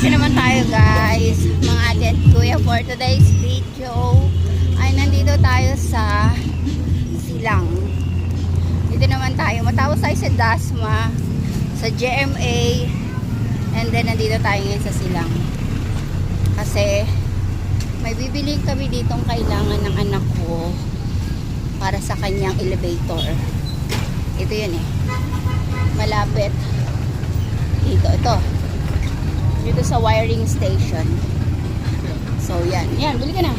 Dito naman tayo guys, mga ate at kuya, for today's video ay nandito tayo sa Silang. Dito naman tayo, matapos tayo sa Dasma, sa GMA, and then nandito tayo ngayon sa Silang kasi may bibili kami ditong kailangan ng anak ko para sa kanyang elevator. Ito yun eh, malapit dito, dito sa wiring station. So yan, bili ka na.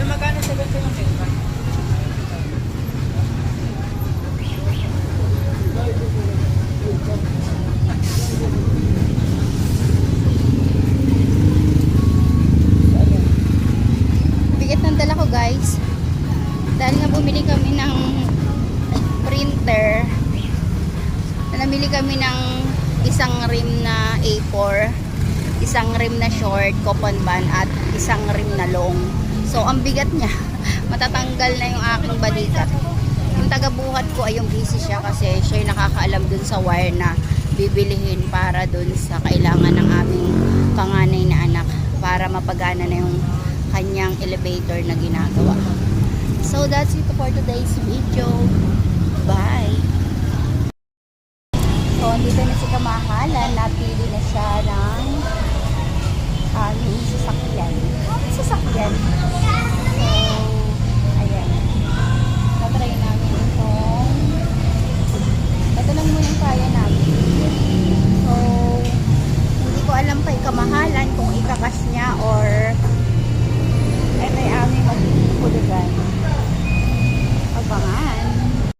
Magkano sa ganito yung kailan? Bigat ng dala ko guys. Dahil nga bumili kami ng printer. Namili kami ng isang rim na A4, isang rim na short, coupon band, at isang rim na long. So, ang bigat niya. Matatanggal na yung aking balikat. Yung tagabuhat ko ay yung busy siya kasi siya yung nakakaalam dun sa wire na bibilihin para dun sa kailangan ng aming panganay na anak para mapagana na yung kanyang elevator na ginagawa. So, that's it for today's video.